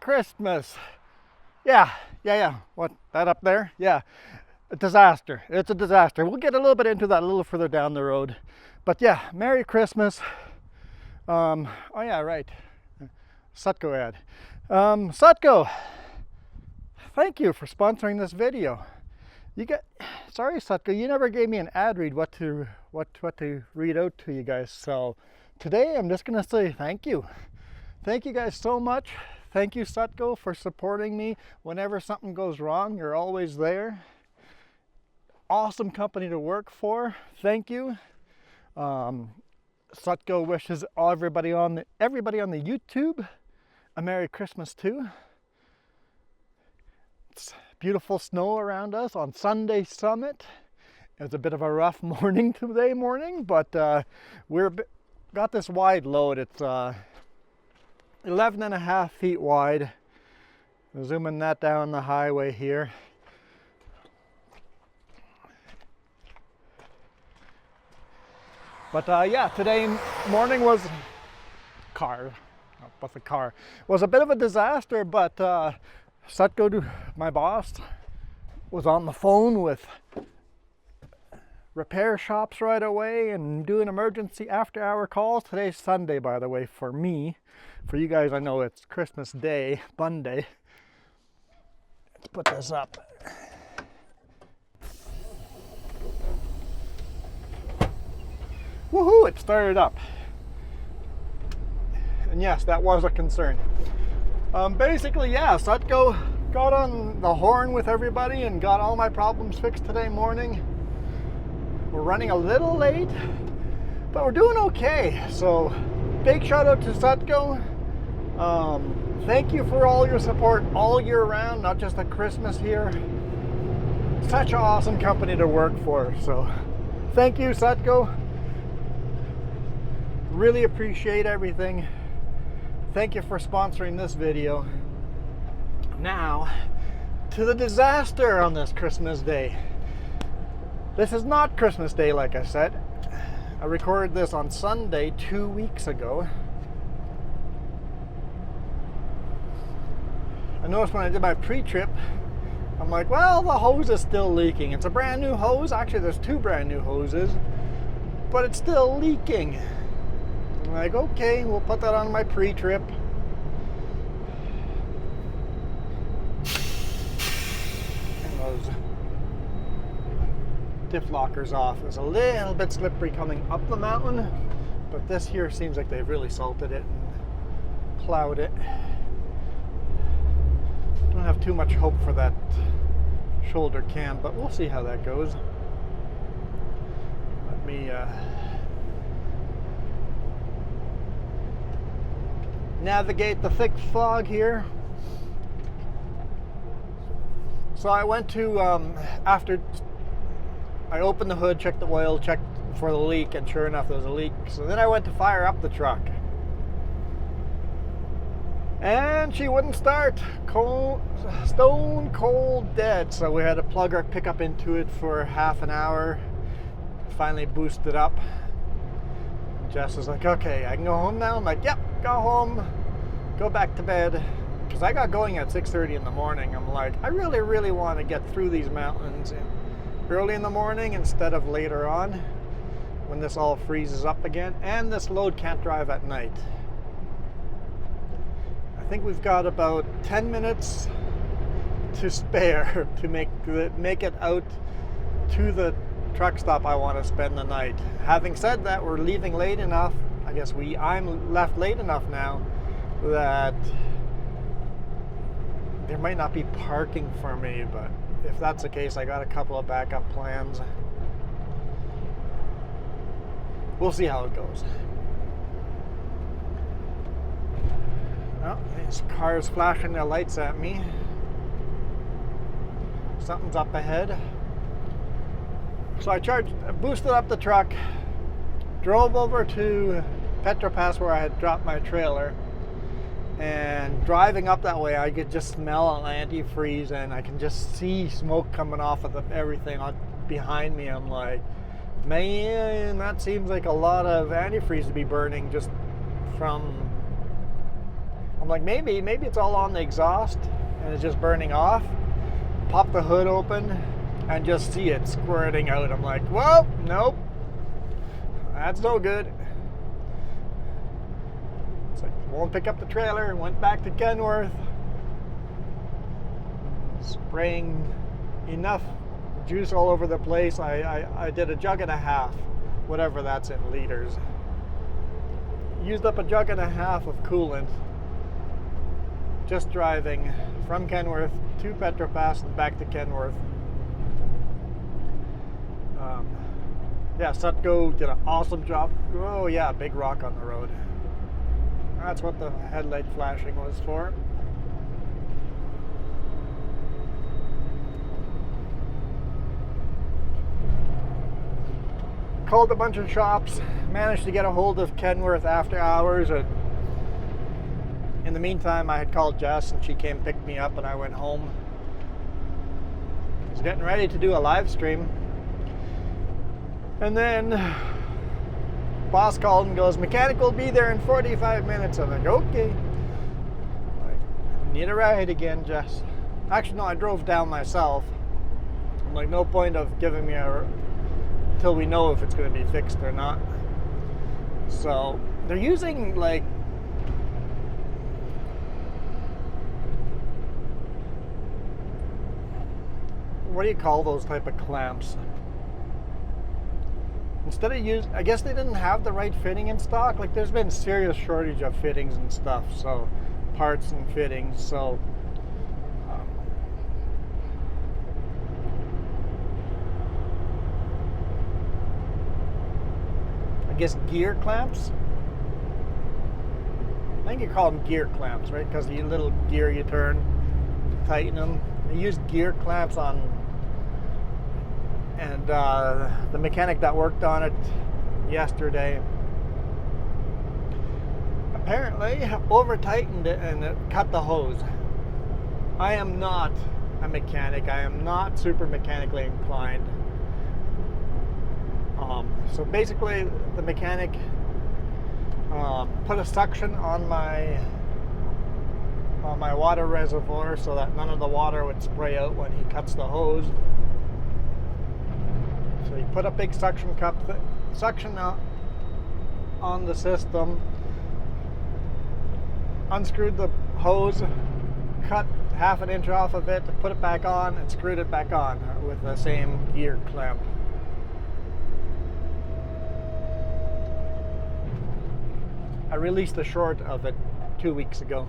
Christmas. Yeah. What, that up there? Yeah. A disaster. It's a disaster. We'll get a little bit into that a little further down the road. But yeah, Merry Christmas. Oh yeah, right. Sutco ad. Sutco, thank you for sponsoring this video. Sorry Sutco, you never gave me an ad read what to read out to you guys. So today I'm just gonna say thank you. Thank you guys so much. Thank you Sutco for supporting me whenever something goes wrong. You're always there. Awesome company to work for. Thank you. Sutco wishes everybody on the YouTube a Merry Christmas too. It's beautiful snow around us on Sunday Summit. It was a bit of a rough morning today but we're got this wide load. It's 11.5 feet wide. Zooming that down the highway here. But yeah, today morning was was a bit of a disaster, but Sutco, my boss, was on the phone with repair shops right away and doing emergency after-hour calls. Today's Sunday, by the way, for me. For you guys, I know it's Christmas Day, Monday. Let's put this up. Woohoo, it started up. And yes, that was a concern. Basically, yeah, Sutco got on the horn with everybody and got all my problems fixed today morning. We're running a little late, but we're doing okay. So, big shout out to Sutco. Thank you for all your support all year round, not just at Christmas here. Such an awesome company to work for. So, thank you, Sutco. Really appreciate everything. Thank you for sponsoring this video. Now, to the disaster on this Christmas Day. This is not Christmas Day, like I said. I recorded this on Sunday 2 weeks ago. I noticed when I did my pre-trip, I'm like, well, the hose is still leaking. It's a brand new hose. Actually, there's two brand new hoses, but it's still leaking. I'm like, okay, we'll put that on my pre-trip. And those diff lockers off. It's a little bit slippery coming up the mountain, but this here seems like they've really salted it and plowed it. Don't have too much hope for that shoulder cam, but we'll see how that goes. Let me navigate the thick fog here. So I went to, after I opened the hood, checked the oil, checked for the leak, and sure enough there was a leak. So then I went to fire up the truck. And she wouldn't start. Stone cold dead. So we had to plug our pickup into it for half an hour. Finally boosted up. Jess was like, okay, I can go home now. I'm like, yep, go home, go back to bed. Because I got going at 6:30 in the morning. I'm like, I really want to get through these mountains early in the morning instead of later on when this all freezes up again. And this load can't drive at night. I think we've got about 10 minutes to spare to make it out to the truck stop I want to spend the night. Having said that, we're leaving late enough. I guess I'm left late enough now that there might not be parking for me, but if that's the case, I got a couple of backup plans. We'll see how it goes. Well, these cars flashing their lights at me. Something's up ahead. So I boosted up the truck, drove over to Petropass where I had dropped my trailer, and driving up that way I could just smell an antifreeze and I can just see smoke coming off of everything behind me. I'm like, man, that seems like a lot of antifreeze to be burning just from I'm like, maybe it's all on the exhaust and it's just burning off. Pop the hood open and just see it squirting out. I'm like, well, nope, that's no good. It's like, won't pick up the trailer. Went back to Kenworth, spraying enough juice all over the place. I did a jug and a half, whatever that's in liters. Used up a jug and a half of coolant just driving from Kenworth to Petropass and back to Kenworth. Yeah, Sutco did an awesome job. Oh yeah, big rock on the road. That's what the headlight flashing was for. Called a bunch of shops, managed to get a hold of Kenworth after hours. In the meantime, I had called Jess and she came pick me up and I went home. I was getting ready to do a live stream. And then boss called and goes, mechanic will be there in 45 minutes. I'm like, okay. I need a ride again, Jess. Actually, no, I drove down myself. I'm like, no point of giving me a till we know if it's going to be fixed or not. So they're using like what do you call those type of clamps? Instead of I guess they didn't have the right fitting in stock. Like there's been serious shortage of fittings and stuff, so parts and fittings. So I guess gear clamps. I think you call them gear clamps, right? Because the little gear you turn to tighten them. They use gear clamps on. And the mechanic that worked on it yesterday apparently over tightened it and it cut the hose. I am not a mechanic. I am not super mechanically inclined. So basically the mechanic put a suction on my water reservoir so that none of the water would spray out when he cuts the hose. So he put a big suction out on the system, unscrewed the hose, cut half an inch off of it, put it back on, and screwed it back on with the same gear clamp. I released the short of it 2 weeks ago.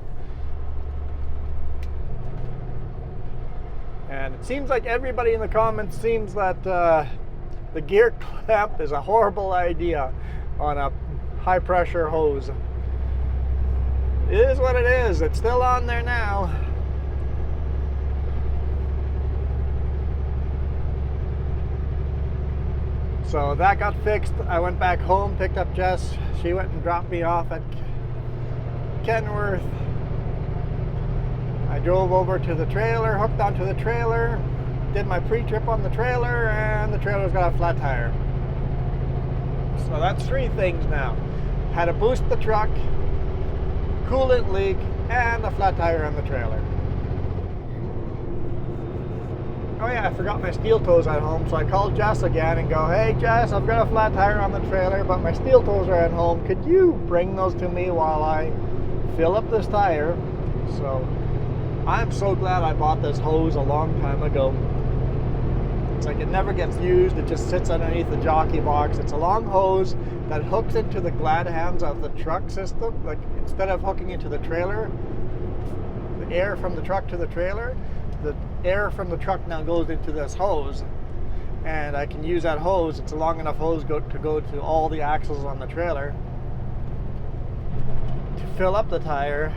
And it seems like everybody in the comments seems that the gear clamp is a horrible idea on a high pressure hose. It is what it is. It's still on there now. So that got fixed. I went back home, picked up Jess. She went and dropped me off at Kenworth. I drove over to the trailer, hooked onto the trailer, did my pre-trip on the trailer, and the trailer's got a flat tire. So that's 3 things now. Had to boost the truck, coolant leak, and a flat tire on the trailer. Oh yeah, I forgot my steel toes at home, so I called Jess again and go, hey Jess, I've got a flat tire on the trailer, but my steel toes are at home. Could you bring those to me while I fill up this tire? So I'm so glad I bought this hose a long time ago. It's like it never gets used. It just sits underneath the jockey box. It's a long hose that hooks into the glad hands of the truck system. Like instead of hooking into the trailer, the air from the truck to the trailer, the air from the truck now goes into this hose. And I can use that hose. It's a long enough hose to go to all the axles on the trailer to fill up the tire.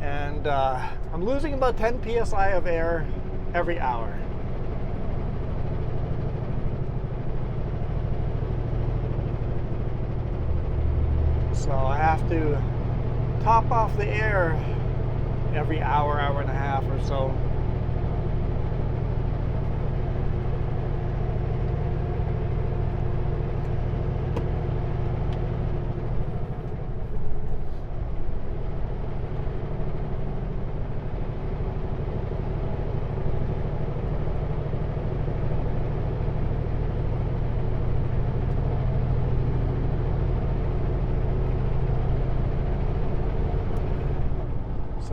And I'm losing about 10 psi of air every hour. So I have to top off the air every hour, hour and a half or so.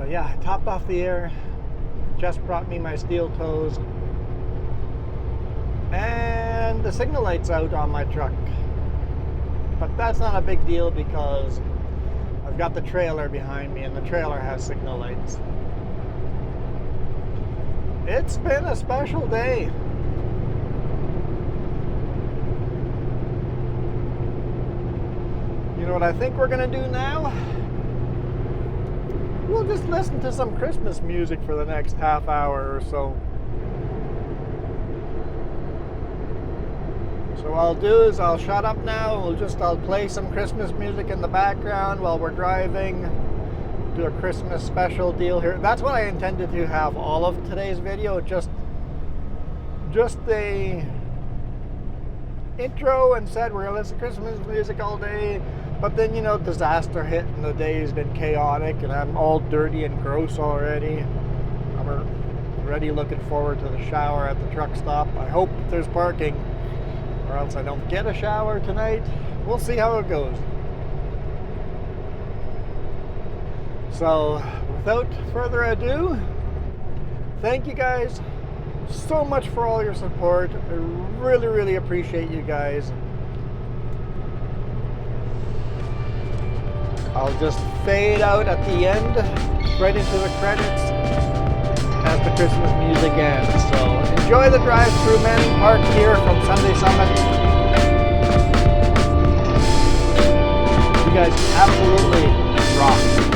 So yeah, I topped off the air, just brought me my steel toes, and the signal light's out on my truck. But that's not a big deal because I've got the trailer behind me and the trailer has signal lights. It's been a special day. You know what I think we're gonna do now? We'll just listen to some Christmas music for the next half hour or so. So what I'll do is I'll shut up now. I'll play some Christmas music in the background while we're driving. Do a Christmas special deal here. That's what I intended to have all of today's video. Just a intro, and said we're gonna listen to Christmas music all day. But then, you know, disaster hit and the day's been chaotic and I'm all dirty and gross already. I'm already looking forward to the shower at the truck stop. I hope there's parking, or else I don't get a shower tonight. We'll see how it goes. So without further ado, thank you guys so much for all your support. I really, really appreciate you guys. I'll just fade out at the end, right into the credits as the Christmas music ends. So enjoy the drive through Manning Park here from Sunday Summit. You guys absolutely rock.